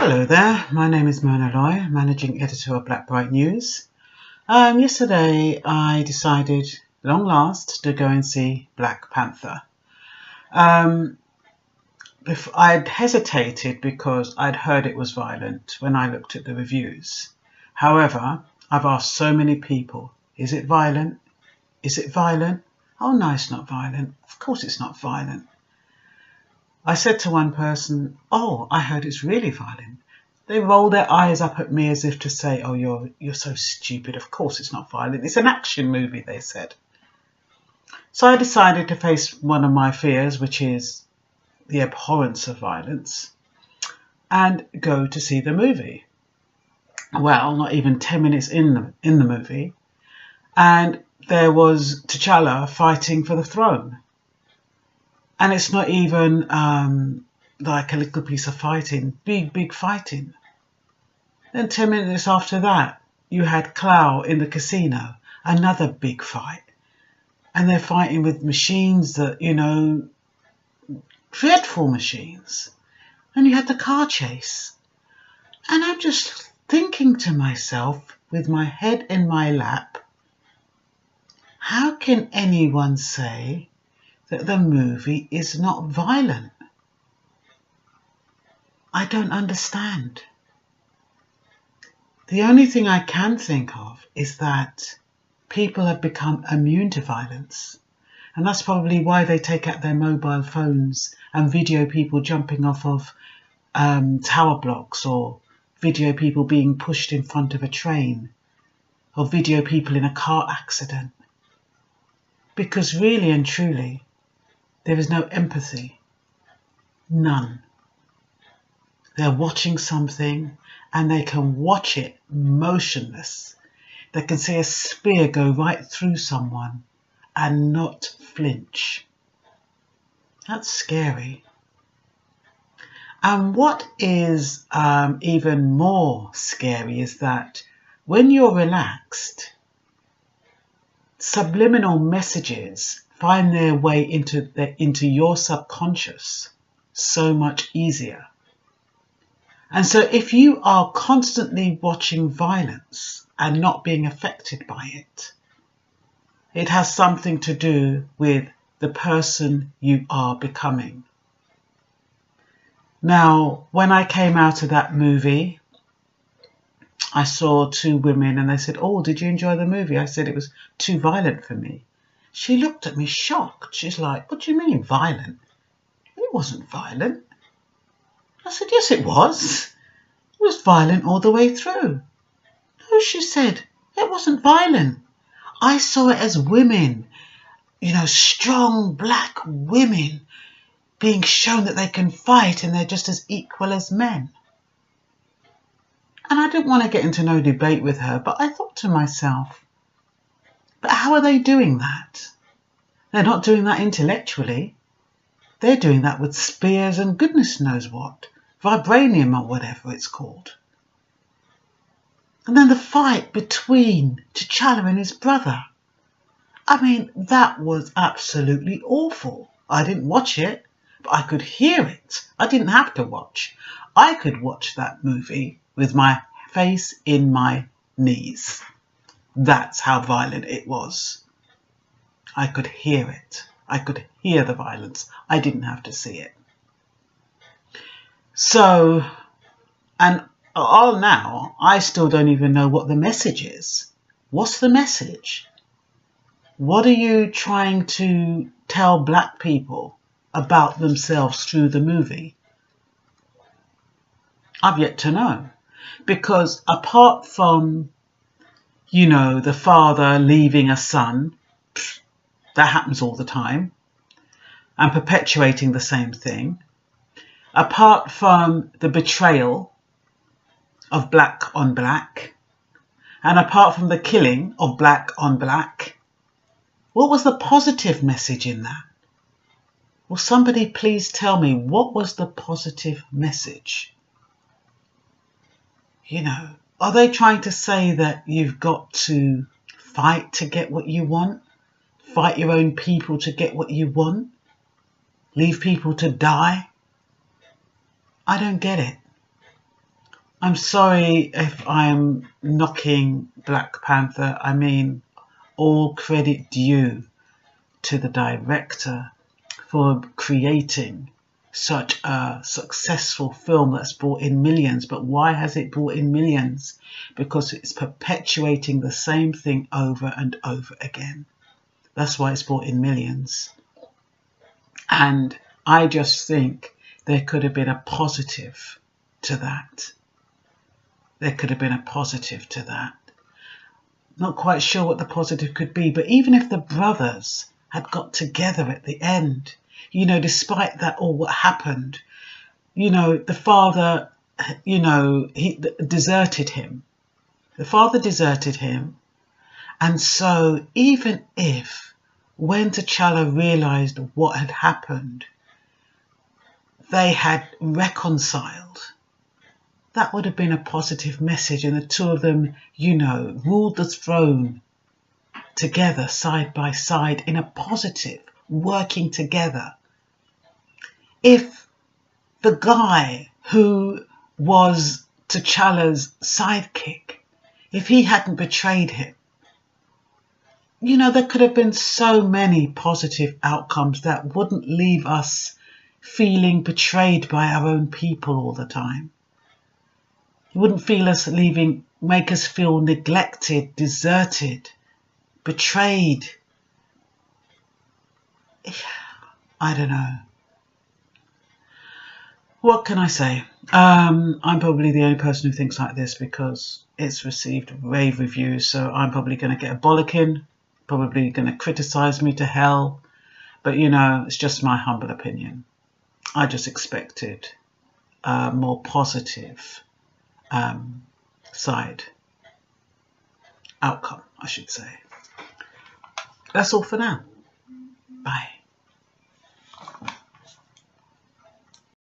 Hello there, my name is Mona Loy, Managing Editor of Blackbright News. Yesterday I decided, long last, to go and see Black Panther. I'd hesitated because I'd heard it was violent when I looked at the reviews. However, I've asked so many people, is it violent? Is it violent? Oh no, it's not violent. Of course it's not violent. I said to one person, oh, I heard it's really violent. They rolled their eyes up at me as if to say, oh, you're so stupid. Of course it's not violent. It's an action movie, they said. So I decided to face one of my fears, which is the abhorrence of violence, and go to see the movie. Well, not even 10 minutes in the movie, and there was T'Challa fighting for the throne. And it's not even like a little piece of fighting, big fighting. Then 10 minutes after that, you had Clow in the casino, another big fight. And they're fighting with machines that, dreadful machines. And you had the car chase. And I'm just thinking to myself, with my head in my lap, how can anyone say that the movie is not violent? I don't understand. The only thing I can think of is that people have become immune to violence. And that's probably why they take out their mobile phones and video people jumping off of tower blocks, or video people being pushed in front of a train, or video people in a car accident. Because really and truly, there is no empathy. None. They're watching something and they can watch it motionless. They can see a spear go right through someone and not flinch. That's scary. And what is even more scary is that when you're relaxed, subliminal messages find their way into your subconscious so much easier. And so if you are constantly watching violence and not being affected by it, it has something to do with the person you are becoming. Now, when I came out of that movie, I saw two women and they said, oh, did you enjoy the movie? I said it was too violent for me. She looked at me shocked. She's like, what do you mean violent? It wasn't violent. I said, yes, it was. It was violent all the way through. No, she said, it wasn't violent. I saw it as women, strong black women being shown that they can fight and they're just as equal as men. And I didn't want to get into no debate with her, but I thought to myself, but how are they doing that? They're not doing that intellectually. They're doing that with spears and goodness knows what, vibranium or whatever it's called. And then the fight between T'Challa and his brother. I mean, that was absolutely awful. I didn't watch it, but I could hear it. I didn't have to watch. I could watch that movie with my face in my knees. That's how violent it was. I could hear it. I could hear the violence. I didn't have to see it. So, and all now, I still don't even know what the message is. What's the message? What are you trying to tell black people about themselves through the movie? I've yet to know. Because apart from, the father leaving a son, that happens all the time, and perpetuating the same thing, apart from the betrayal of black on black, and apart from the killing of black on black, what was the positive message in that? Will somebody please tell me, what was the positive message? Are they trying to say that you've got to fight to get what you want? Fight your own people to get what you want? Leave people to die? I don't get it. I'm sorry if I'm knocking Black Panther. I mean, all credit due to the director for creating such a successful film that's brought in millions. But why has it brought in millions? Because it's perpetuating the same thing over and over again. That's why it's brought in millions. And I just think there could have been a positive to that. There could have been a positive to that. Not quite sure what the positive could be, but even if the brothers had got together at the end, you know, despite that all what happened, you know, the father, you know, he deserted him. The father deserted him. And so even if when T'Challa realised what had happened, they had reconciled, that would have been a positive message, and the two of them, you know, ruled the throne together, side by side, in a positive, working together. If the guy who was T'Challa's sidekick, if he hadn't betrayed him, you know, there could have been so many positive outcomes that wouldn't leave us feeling betrayed by our own people all the time. It wouldn't make us feel neglected, deserted, betrayed. I don't know. What can I say? I'm probably the only person who thinks like this because it's received rave reviews, so I'm probably going to get a bollocking, probably going to criticise me to hell. But, you know, it's just my humble opinion. I just expected a more positive side outcome, I should say. That's all for now. Bye.